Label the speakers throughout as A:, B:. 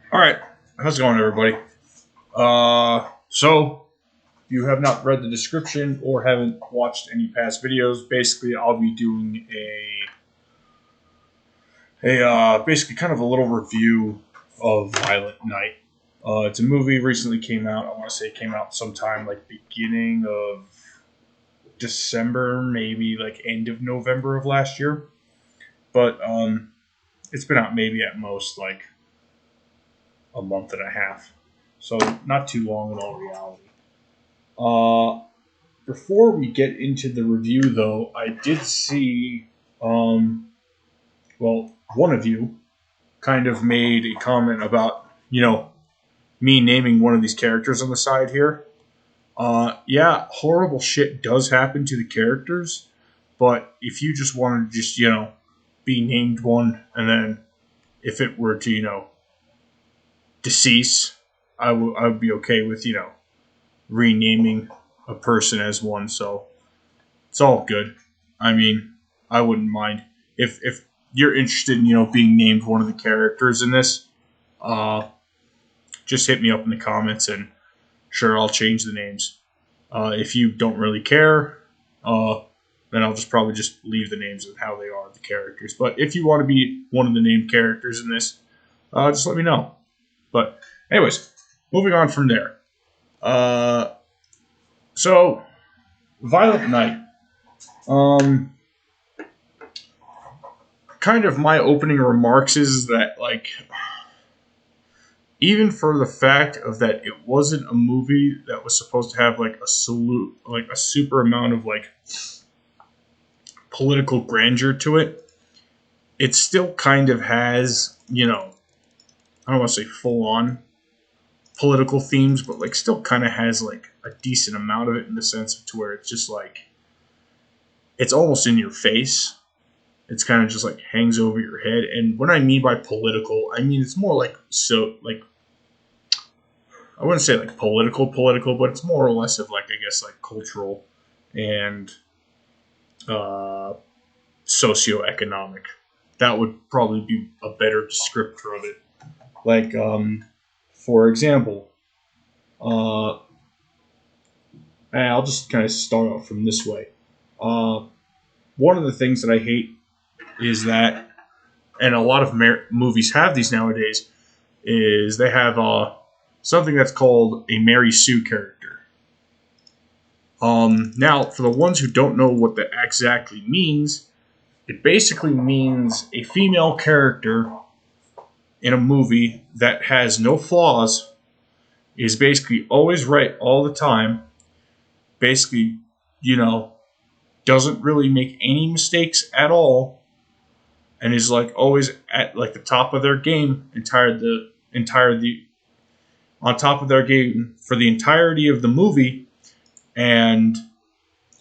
A: All right, how's it going, everybody? So if you have not read the description or haven't watched any past videos, basically I'll be doing basically kind of a little review of Violent Night. It's a movie recently came out. I want to say it came out sometime like beginning of December, maybe like end of November of last year. But it's been out maybe at most like a month and a half, so not too long in all reality. Uh, Before we get into the review, though, I did see, one of you kind of made a comment about, me naming one of these characters on the side here. Yeah, horrible shit does happen to the characters, but if you just wanted to just, be named one, and then if it were to, decease, I would be okay with, renaming a person as one. So it's all good. I mean, I wouldn't mind if you're interested in being named one of the characters in this. Uh, just hit me up in the comments, and sure, I'll change the names. If you don't really care, uh, then I'll just probably just leave the names of how they are, the characters. But if you want to be one of the named characters in this, just let me know. But anyways, moving on from there. Uh, so Violent Night. Um, Kind of my opening remarks is that like even for the fact of that it wasn't a movie that was supposed to have like a salute like a super amount of like political grandeur to it, it still kind of has, I don't want to say full on political themes, but like still kind of has like a decent amount of it in the sense of to where it's just like it's almost in your face. It's kind of just like hangs over your head. And what I mean by political, I mean it's more like so like I wouldn't say like political, but it's more or less of like I guess like cultural and uh, socioeconomic. That would probably be a better descriptor of it. Like, for example, uh, I'll just kind of start off from this way. Uh, One of the things that I hate is that, and a lot of movies have these nowadays, is they have something that's called a Mary Sue character. Now, for the ones who don't know what that exactly means, it basically means a female character in a movie that has no flaws, is basically always right all the time, basically, you know, doesn't really make any mistakes at all, and is like always at like the top of their game entire the on top of their game for the entirety of the movie, and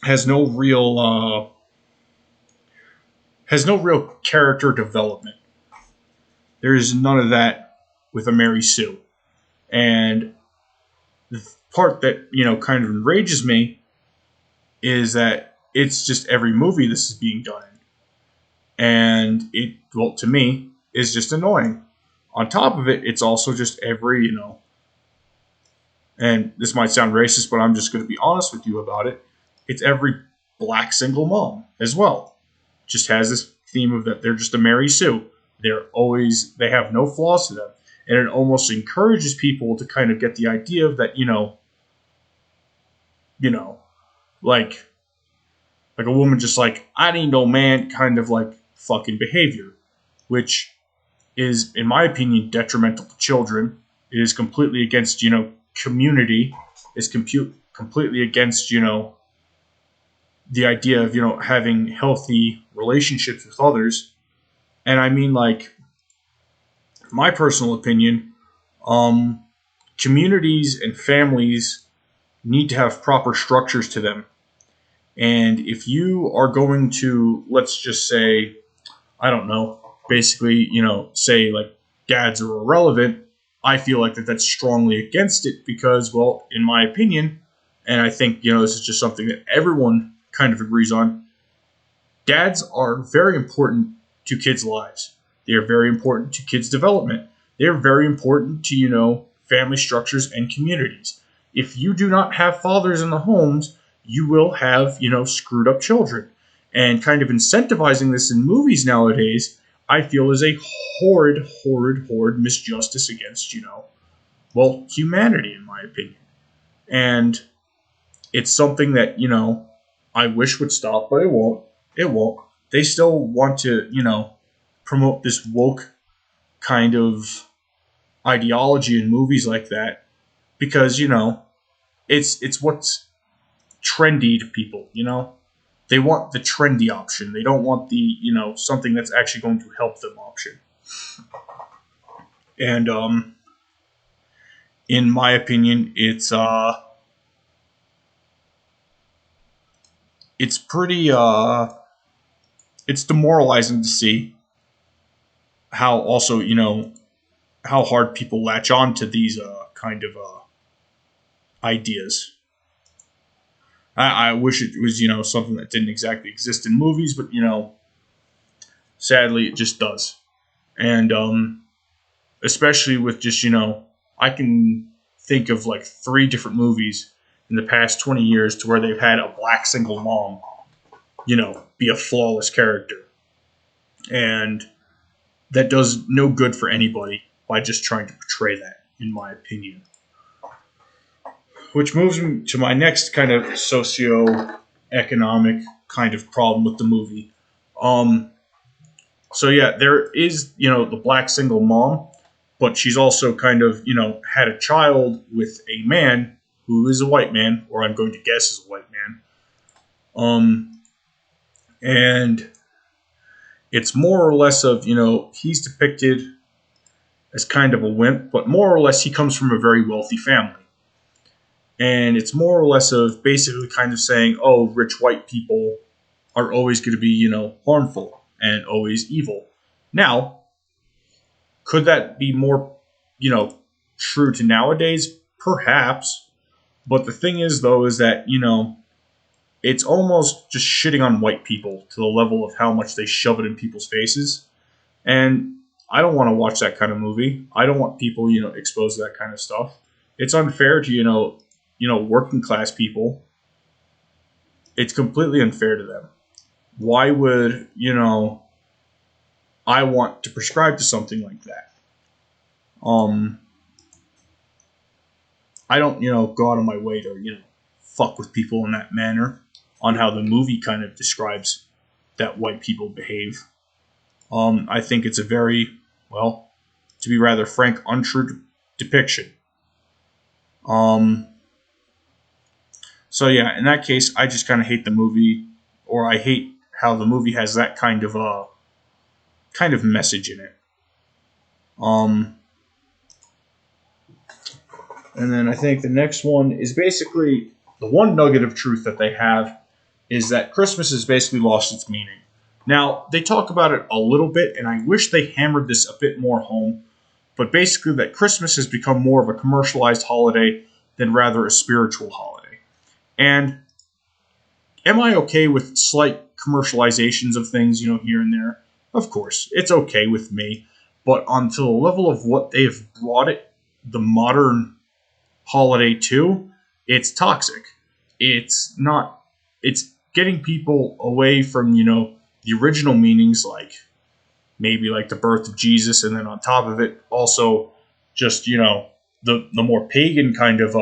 A: has no real character development. There is none of that with a Mary Sue. And the part that, kind of enrages me is that it's just every movie this is being done in. And it, well, to me, is just annoying. On top of it, it's also just every, and this might sound racist, but I'm just going to be honest with you about it. It's every black single mom as well. Just has this theme of that they're just a Mary Sue. They have no flaws to them. And it almost encourages people to kind of get the idea of that, you know, like a woman just like, I need no man kind of like fucking behavior, which is, in my opinion, detrimental to children. It is completely against, community. It's completely against, the idea of, having healthy relationships with others. And I mean, like, my personal opinion, um, communities and families need to have proper structures to them. And if you are going to, let's just say, I don't know, basically, say like dads are irrelevant, I feel like that's strongly against it because, well, in my opinion, and I think, this is just something that everyone kind of agrees on, dads are very important to kids' lives. They are very important to kids' development. They're very important to, family structures and communities. If you do not have fathers in the homes, you will have, screwed up children. And kind of incentivizing this in movies nowadays, I feel is a horrid, horrid, horrid misjustice against, humanity, in my opinion. And it's something that, I wish would stop, but it won't. It won't. They still want to, promote this woke kind of ideology in movies like that because, it's what's trendy to people. They want the trendy option. They don't want the, something that's actually going to help them option. And in my opinion, it's pretty it's demoralizing to see how also, how hard people latch on to these kind of ideas. I wish it was, something that didn't exactly exist in movies, but, sadly, it just does. And especially with just, I can think of like 3 different movies in the past 20 years to where they've had a black single mom, be a flawless character. And that does no good for anybody by just trying to portray that, in my opinion. Which moves me to my next kind of socio-economic kind of problem with the movie. Um, so yeah, there is, the black single mom, but she's also kind of, had a child with a man who is a white man, or I'm going to guess is a white man. And it's more or less of, he's depicted as kind of a wimp, but more or less he comes from a very wealthy family. And it's more or less of basically kind of saying, oh, rich white people are always going to be, harmful and always evil. Now, could that be more, true to nowadays? Perhaps. But the thing is, though, is that, it's almost just shitting on white people to the level of how much they shove it in people's faces. And I don't want to watch that kind of movie. I don't want people, exposed to that kind of stuff. It's unfair to, working class people. It's completely unfair to them. Why would, I want to prescribe to something like that? I don't, go out of my way to, fuck with people in that manner on how the movie kind of describes that white people behave. I think it's a very, well, to be rather frank, untrue depiction. Um, so yeah, in that case, I just kind of hate the movie, or I hate how the movie has that kind of message in it. Um, and then I think the next one is basically the one nugget of truth that they have is that Christmas has basically lost its meaning. Now, they talk about it a little bit, and I wish they hammered this a bit more home, but basically that Christmas has become more of a commercialized holiday than rather a spiritual holiday. And am I okay with slight commercializations of things, here and there? Of course, it's okay with me. But onto the level of what they have brought it, the modern holiday to, it's toxic. It's not, it's getting people away from, the original meanings, like maybe like the birth of Jesus, and then on top of it, also just, the more pagan kind of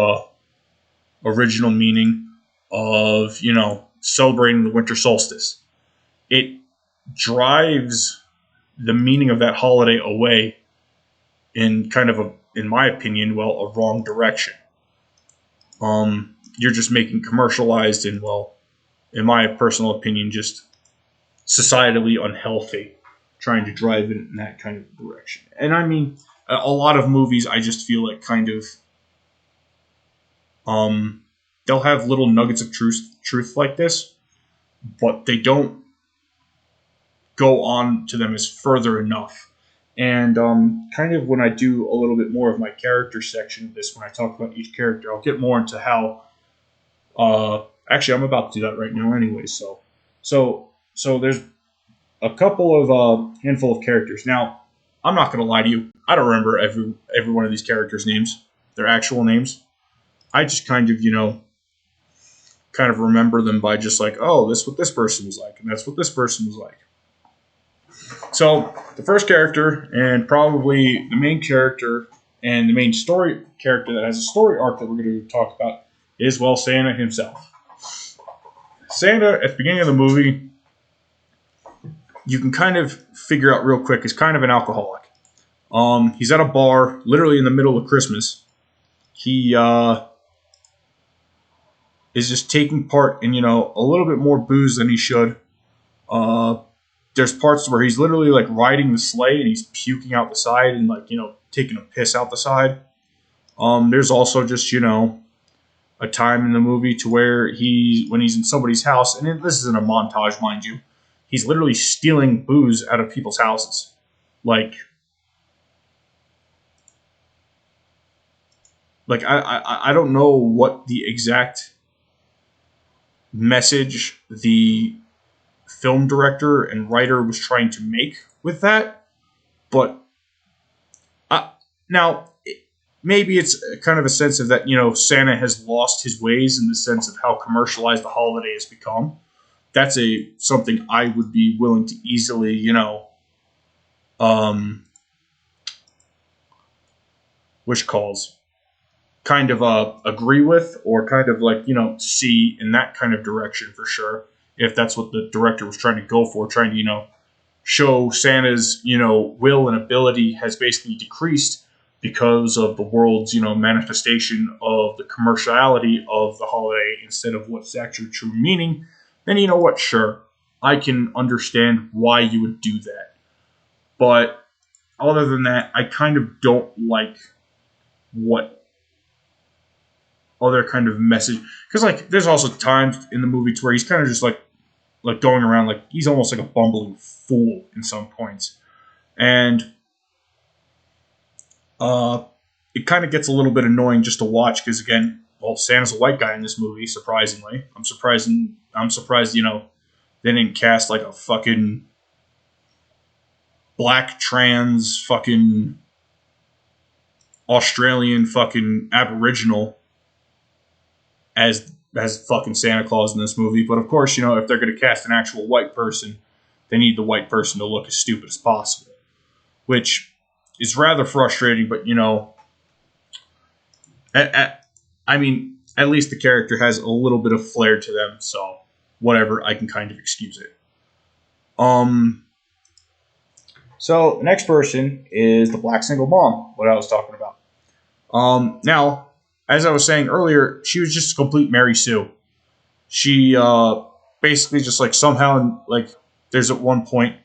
A: original meaning of, celebrating the winter solstice. It drives the meaning of that holiday away in kind of in my opinion, a wrong direction. You're just making commercialized and, in my personal opinion, just societally unhealthy, trying to drive it in that kind of direction. And I mean, a lot of movies, I just feel like kind of, they'll have little nuggets of truth like this, but they don't go on to them as further enough. And kind of when I do a little bit more of my character section of this, when I talk about each character, I'll get more into how. Actually, I'm about to do that right now, anyway. So there's a couple of handful of characters now. I'm not gonna lie to you. I don't remember every one of these characters' names, their actual names. I just kind of, kind of remember them by just like, oh, this is what this person was like, and that's what this person was like. So the first character, and probably the main character, and the main story character that has a story arc that we're going to talk about is, well, Santa himself. Santa, at the beginning of the movie, you can kind of figure out real quick, is kind of an alcoholic. He's at a bar, literally in the middle of Christmas. He is just taking part in, a little bit more booze than he should. There's parts where he's literally like riding the sleigh and he's puking out the side and like, taking a piss out the side. There's also just, a time in the movie to where when he's in somebody's house, and this isn't a montage, mind you, he's literally stealing booze out of people's houses. I don't know what the exact message the film director and writer was trying to make with that, but now maybe it's kind of a sense of that, Santa has lost his ways in the sense of how commercialized the holiday has become. That's something I would be willing to easily, kind of agree with, or kind of like, see in that kind of direction for sure. If that's what the director was trying to go for, trying to, show Santa's, will and ability has basically decreased because of the world's, manifestation of the commerciality of the holiday instead of what's actually true meaning, then you know what? Sure, I can understand why you would do that. But other than that, I kind of don't like what other kind of message, because like there's also times in the movie to where he's kind of just like going around like he's almost like a bumbling fool in some points, and it kind of gets a little bit annoying just to watch because again, well, Santa's a white guy in this movie. Surprisingly, I'm surprised. They didn't cast like a fucking black trans fucking Australian fucking Aboriginal as fucking Santa Claus in this movie. But of course, if they're going to cast an actual white person, they need the white person to look as stupid as possible, which is rather frustrating. But at least the character has a little bit of flair to them, so whatever, I can kind of excuse it. So the next person is the black single mom, what I was talking about. Now, as I was saying earlier, she was just a complete Mary Sue. She basically just like somehow like there's at one point.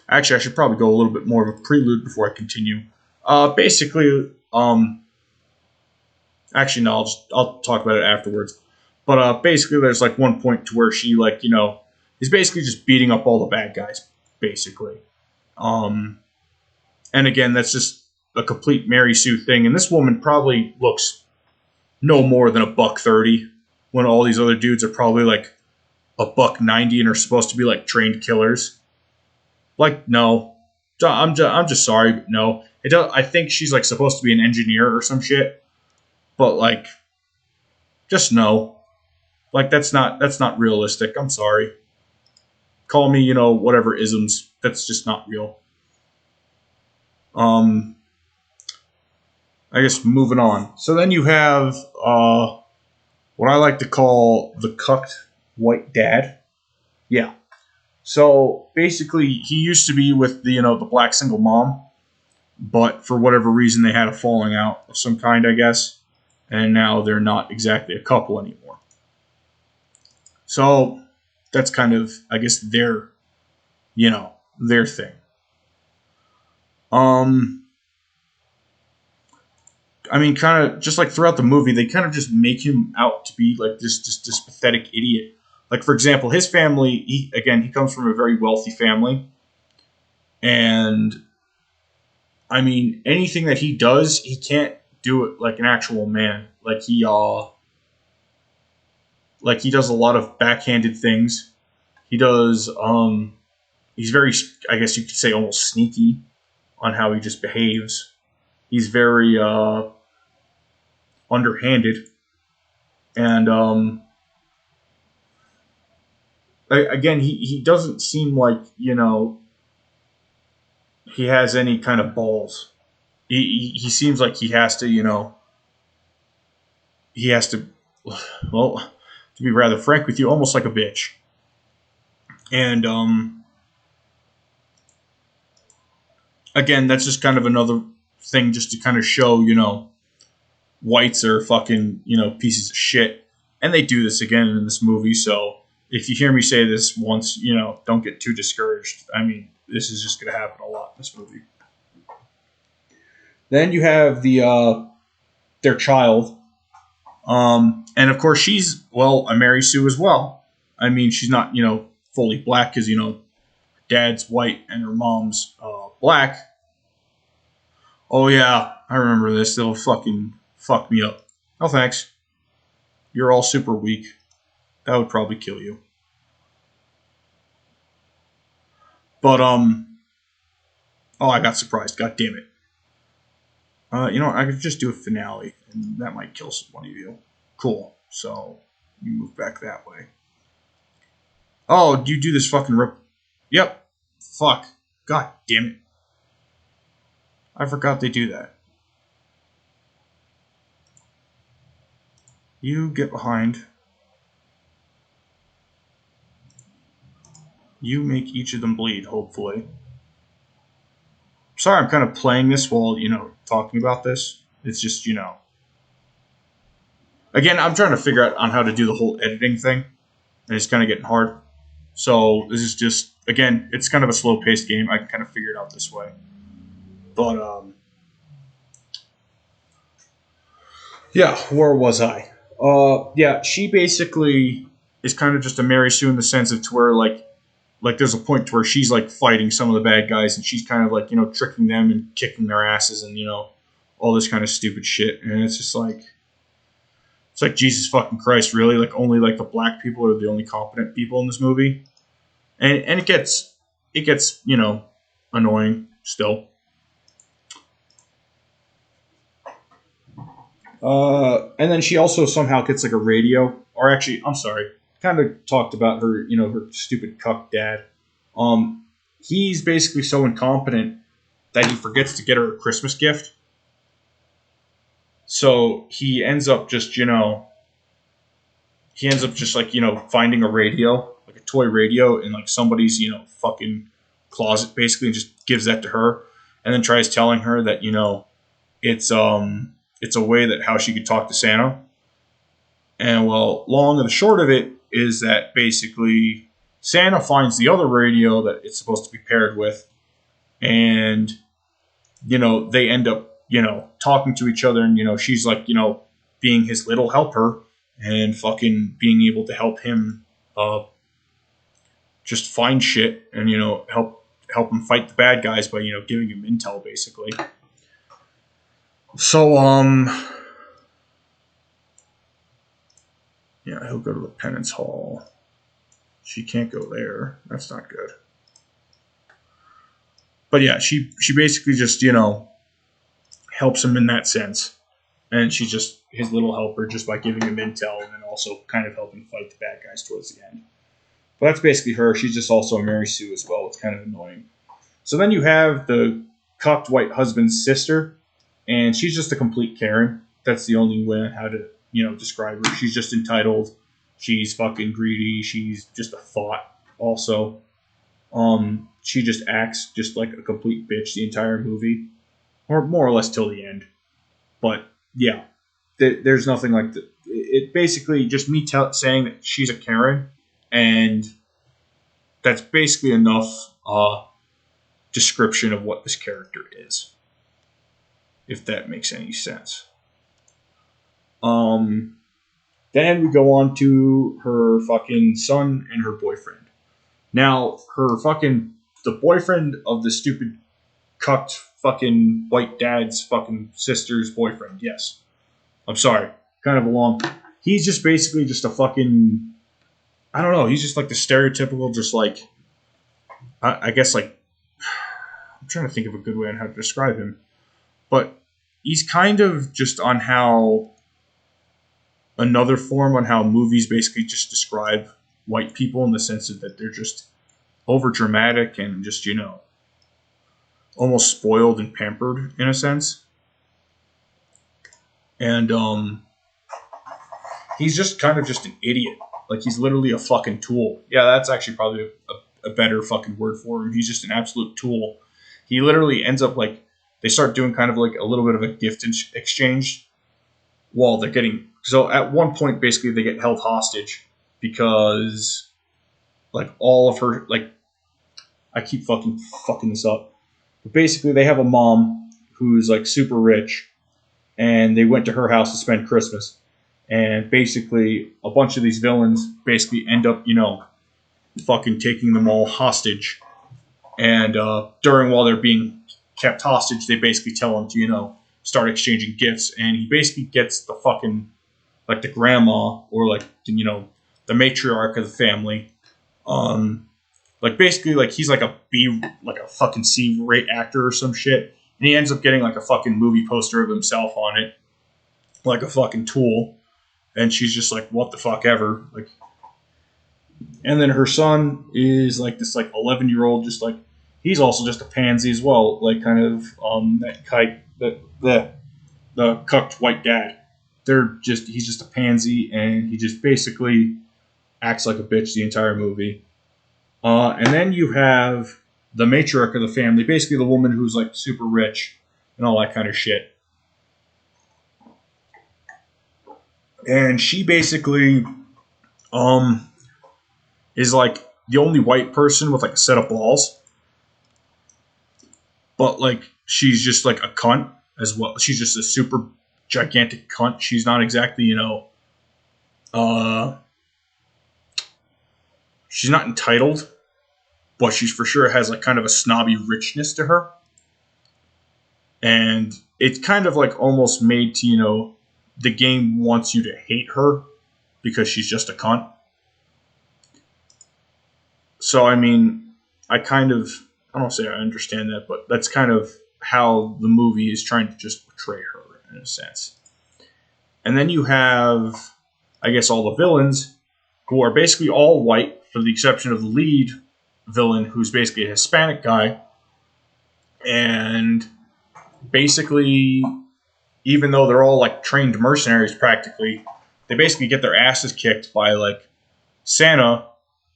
A: Actually, I should probably go a little bit more of a prelude before I continue. Basically, actually no, I'll talk about it afterwards. But basically, there's like one point to where she like is basically just beating up all the bad guys, basically. And again, that's just a complete Mary Sue thing. And this woman probably looks no more than $130 when all these other dudes are probably like $190 and are supposed to be like trained killers. Like, no, I'm just sorry, but no. I think she's like supposed to be an engineer or some shit, but like, just no. Like that's not realistic. I'm sorry. Call me, whatever isms. That's just not real. I guess moving on. So then you have what I like to call the cucked white dad. Yeah. So basically, he used to be with the black single mom, but for whatever reason, they had a falling out of some kind, I guess, and now they're not exactly a couple anymore. So that's kind of, I guess, their thing. I mean, kind of just like throughout the movie, they kind of just make him out to be like this pathetic idiot. Like, for example, his family, he comes from a very wealthy family. And, I mean, anything that he does, he can't do it like an actual man. Like, he does a lot of backhanded things. He does, He's very, I guess you could say, almost sneaky on how he just behaves. He's very underhanded, and again, he doesn't seem like he has any kind of balls. He seems like he has to he has to well, to be rather frank with you, almost like a bitch. And again, that's just kind of another thing just to kind of show whites are fucking pieces of shit, and they do this again in this movie. So if you hear me say this once, don't get too discouraged. I mean, this is just going to happen a lot in this movie. Then you have their child, and of course she's a Mary Sue as well. I mean, she's not fully black because dad's white and her mom's black. Oh yeah, I remember this. They'll fucking fuck me up. No thanks. You're all super weak. That would probably kill you. But oh, I got surprised. God damn it. I could just do a finale, and that might kill one of you. Cool. So you move back that way. Oh, do you do this fucking rip? Yep. Fuck. God damn it. I forgot they do that. You get behind. You make each of them bleed, hopefully. Sorry, I'm kind of playing this while, talking about this. It's just, Again, I'm trying to figure out on how to do the whole editing thing, and it's kind of getting hard. So this is just, again, it's kind of a slow-paced game. I can kind of figure it out this way. But, yeah, where was I? Yeah, she basically is kind of just a Mary Sue in the sense of to where, like there's a point to where she's, like, fighting some of the bad guys, and she's kind of, like, tricking them and kicking their asses and, all this kind of stupid shit. And it's just like, it's like, Jesus fucking Christ, really? Like, only, like, the black people are the only competent people in this movie? And it gets, annoying still. And then she also somehow gets, like, a radio. Or actually, I'm sorry, kind of talked about her, her stupid cuck dad. He's basically so incompetent that he forgets to get her a Christmas gift. So he ends up just, finding a radio, like a toy radio, in like somebody's, fucking closet, basically, and just gives that to her, and then tries telling her that, it's a way that how she could talk to Santa. And well, long and the short of it is that basically Santa finds the other radio that it's supposed to be paired with, and they end up talking to each other, and she's like being his little helper and fucking being able to help him just find shit and help him fight the bad guys by giving him intel, basically. So yeah, he'll go to the penance hall. She can't go there. That's not good. But yeah, she basically just helps him in that sense, and she's just his little helper just by giving him intel and then also kind of helping fight the bad guys towards the end. But that's basically her. She's just also a Mary Sue as well. It's kind of annoying. So then you have the cucked white husband's sister, and she's just a complete Karen. That's the only way on how to describe her. She's just entitled. She's fucking greedy. She's just a thought. Also, she just acts just like a complete bitch the entire movie, or more or less till the end. But yeah, there's nothing like that. It basically just me saying that she's a Karen, and that's basically enough description of what this character is, if that makes any sense. Then we go on to her fucking son and her boyfriend. Now, the boyfriend of the stupid cucked fucking white dad's fucking sister's boyfriend, yes. I'm sorry. Kind of a long... He's just basically just a fucking... I don't know. He's just like the stereotypical, just like... I guess like I'm trying to think of a good way on how to describe him, but he's kind of just on how another form on how movies basically just describe white people in the sense of that they're just over dramatic and just almost spoiled and pampered in a sense. And he's just kind of just an idiot. Like he's literally a fucking tool. Yeah, that's actually probably a better fucking word for him. He's just an absolute tool. He literally ends up like they start doing kind of like a little bit of a gift exchange while they're getting. So at one point, basically, they get held hostage because like all of her like I keep fucking this up. But basically, they have a mom who's like super rich, and they went to her house to spend Christmas. And basically, a bunch of these villains basically end up, fucking taking them all hostage. And during while they're being kept hostage, they basically tell him to, start exchanging gifts. And he basically gets the fucking like the grandma or like the matriarch of the family. Like basically like he's like a B like a fucking C-rate actor or some shit. And he ends up getting like a fucking movie poster of himself on it, like a fucking tool. And she's just like, what the fuck ever. Like, and then her son is like this like 11-year-old, just like he's also just a pansy as well, like kind of that kite that the cucked white dad. He's just a pansy, and he just basically acts like a bitch the entire movie. And then you have the matriarch of the family, basically the woman who's like super rich and all that kind of shit. And she basically is like the only white person with like a set of balls. But like she's just like a cunt as well. She's just a super gigantic cunt. She's not exactly, she's not entitled, but she for sure has like kind of a snobby richness to her. And it's kind of like almost made to, the game wants you to hate her because she's just a cunt. So, I mean, I don't say I understand that, but that's kind of how the movie is trying to just portray her in a sense. And then you have, I guess, all the villains who are basically all white, for the exception of the lead villain, who's basically a Hispanic guy. And basically, even though they're all like trained mercenaries practically, they basically get their asses kicked by like Santa,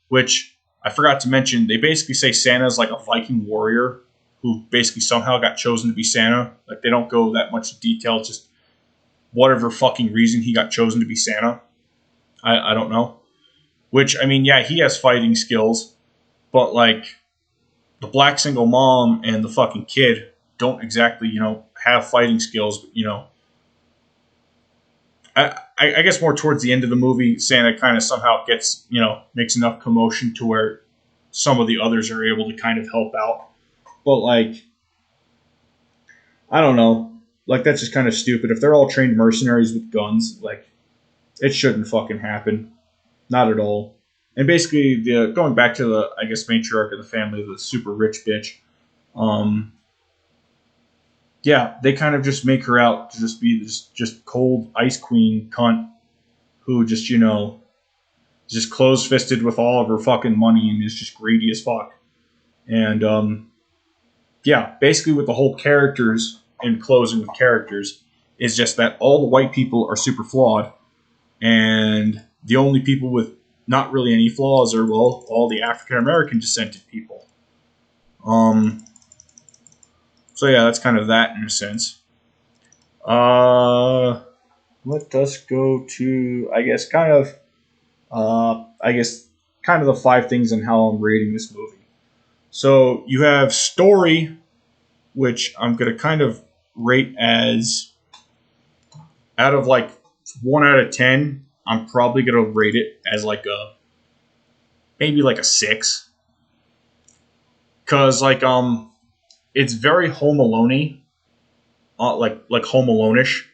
A: which I forgot to mention. They basically say Santa's like a Viking warrior who basically somehow got chosen to be Santa. Like they don't go that much detail, just whatever fucking reason he got chosen to be Santa. I don't know. Which, I mean, yeah, he has fighting skills, but like the black single mom and the fucking kid don't exactly, have fighting skills, but, I guess more towards the end of the movie, Santa kind of somehow gets, makes enough commotion to where some of the others are able to kind of help out. But like, I don't know. Like, that's just kind of stupid. If they're all trained mercenaries with guns, like, it shouldn't fucking happen. Not at all. And basically, going back to the, I guess, matriarch of the family, the super rich bitch, yeah, they kind of just make her out to just be this just cold ice queen cunt who just, just closed fisted with all of her fucking money and is just greedy as fuck. And yeah, basically with the whole characters and closing with characters is just that all the white people are super flawed, and the only people with not really any flaws are, well, all the African American descended people. So yeah, that's kind of that in a sense. Let us go to, I guess, kind of the 5 things on how I'm rating this movie. So you have story, which I'm going to kind of rate as out of like 1 out of 10. I'm probably going to rate it as like maybe like a 6. Cause like it's very Home Alone-y, like Home Alone-ish,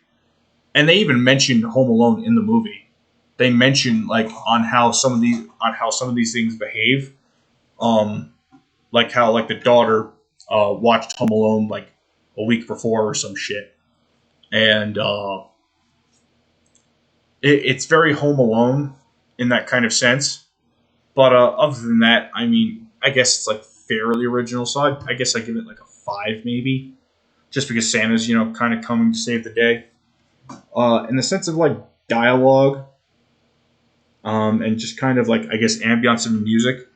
A: and they even mention Home Alone in the movie. They mention like on how some of these things behave. like how like the daughter watched Home Alone like a week before or some shit, and it's very Home Alone in that kind of sense. But other than that, I mean, I guess it's like fairly original. So I guess I give it like a 5 maybe, just because Santa's kind of coming to save the day. In the sense of like dialogue, and just kind of like I guess ambiance and music.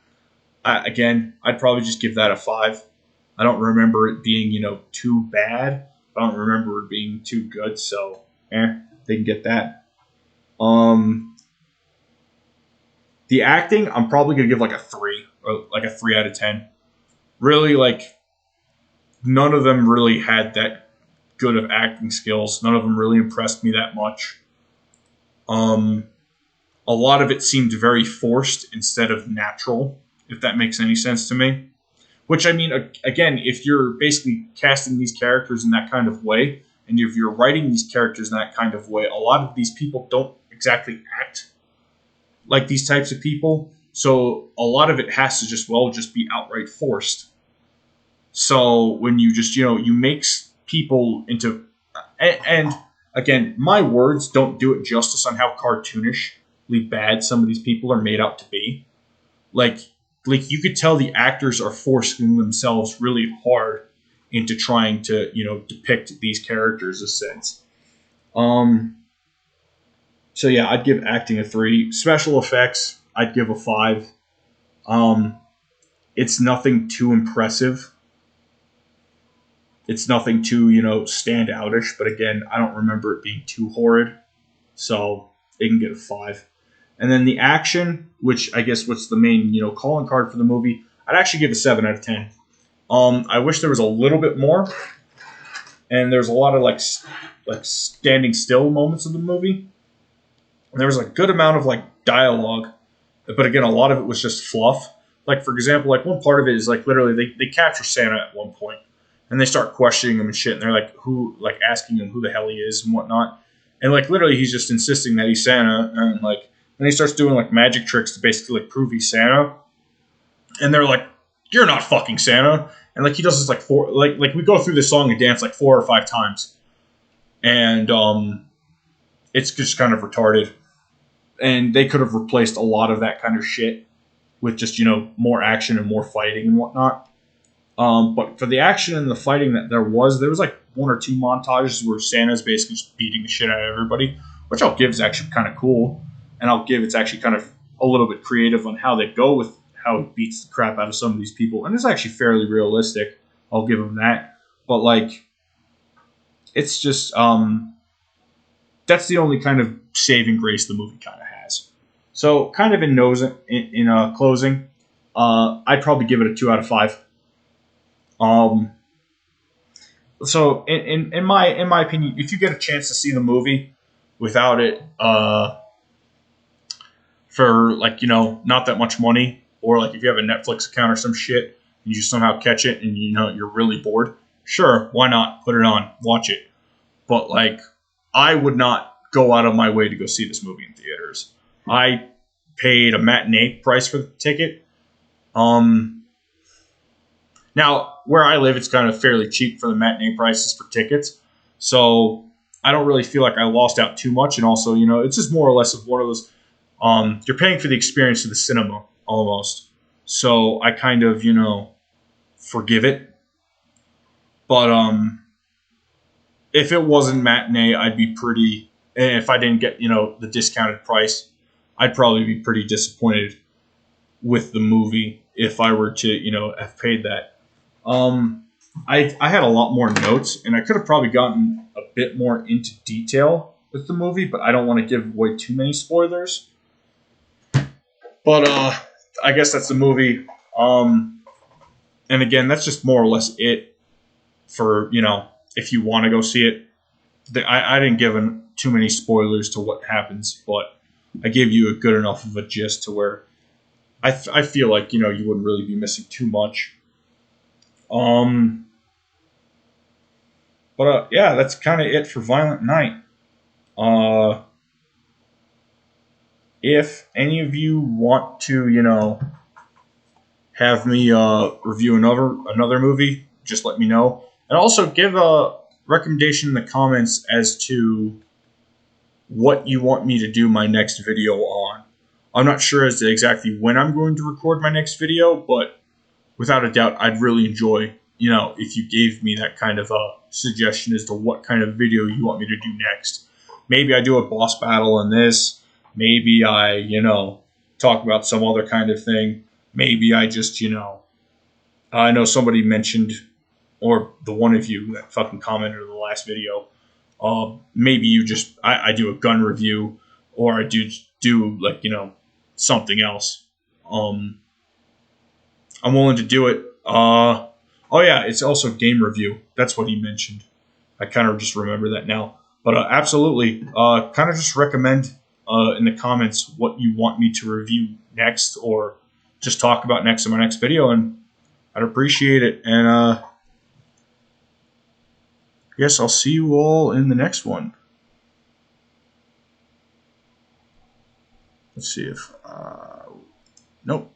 A: Again, I'd probably just give that a 5. I don't remember it being too bad. I don't remember it being too good. So they can get that. The acting, I'm probably gonna give like a 3 or like a 3 out of 10. Really, like none of them really had that good of acting skills. None of them really impressed me that much. A lot of it seemed very forced instead of natural, if that makes any sense to me. Which I mean, again, if you're basically casting these characters in that kind of way, and if you're writing these characters in that kind of way, a lot of these people don't exactly act like these types of people. So a lot of it has to just be outright forced. So when you just you make people into and again, my words don't do it justice on how cartoonishly bad some of these people are made out to be. Like you could tell the actors are forcing themselves really hard into trying to depict these characters a sense. So yeah, I'd give acting a 3. Special effects, I'd give a 5. It's nothing too impressive. It's nothing too stand outish. But again, I don't remember it being too horrid, so it can get a 5. And then the action, which I guess what's the main calling card for the movie, I'd actually give a 7 out of 10. I wish there was a little bit more, and there's a lot of like standing still moments of the movie. And there was a good amount of like dialogue, but again, a lot of it was just fluff. Like for example, like one part of it is like literally they capture Santa at one point, and they start questioning him and shit, and they're like asking him who the hell he is and whatnot, and like literally he's just insisting that he's Santa, and like then he starts doing like magic tricks to basically like prove he's Santa, and they're like, "You're not fucking Santa," and like he does this like we go through this song and dance like 4 or 5 times, and it's just kind of retarded. And they could have replaced a lot of that kind of shit with just more action and more fighting and whatnot. But for the action and the fighting that there was like 1 or 2 montages where Santa's basically just beating the shit out of everybody, which I'll give is actually kind of cool, and I'll give it's actually kind of a little bit creative on how they go with how it beats the crap out of some of these people, and it's actually fairly realistic. I'll give them that, but like it's just that's the only kind of saving grace the movie kind of has. So, kind of in closing, I'd probably give it a 2 out of 5. So, in my opinion, if you get a chance to see the movie without it, for like not that much money, or like if you have a Netflix account or some shit, and you somehow catch it and you're really bored, sure, why not put it on, watch it. But like, I would not go out of my way to go see this movie in theaters. I paid a matinee price for the ticket. Now, where I live, it's kind of fairly cheap for the matinee prices for tickets. So I don't really feel like I lost out too much. And also, it's just more or less of one of those, you're paying for the experience of the cinema almost. So I kind of, forgive it. But if it wasn't matinee, I'd be pretty. If I didn't get the discounted price, I'd probably be pretty disappointed with the movie if I were to have paid that. I had a lot more notes, and I could have probably gotten a bit more into detail with the movie, but I don't want to give away too many spoilers. But I guess that's the movie. And again, that's just more or less it for if you want to go see it. I didn't give too many spoilers to what happens, but I gave you a good enough of a gist to where I feel like you wouldn't really be missing too much. But yeah, that's kind of it for Violent Night. If any of you want to have me review another movie, just let me know. And also give a recommendation in the comments as to what you want me to do my next video on. I'm not sure as to exactly when I'm going to record my next video, but without a doubt, I'd really enjoy, if you gave me that kind of a suggestion as to what kind of video you want me to do next. Maybe I do a boss battle in this. Maybe I, talk about some other kind of thing. Maybe I just, I know somebody mentioned, or the one of you that fucking commented on the last video, maybe I do a gun review, or I do like, something else. I'm willing to do it. Oh yeah, it's also game review. That's what he mentioned. I kind of just remember that now. But absolutely, kind of just recommend in the comments what you want me to review next, or just talk about next in my next video, and I'd appreciate it. And I guess I'll see you all in the next one. Let's see if nope.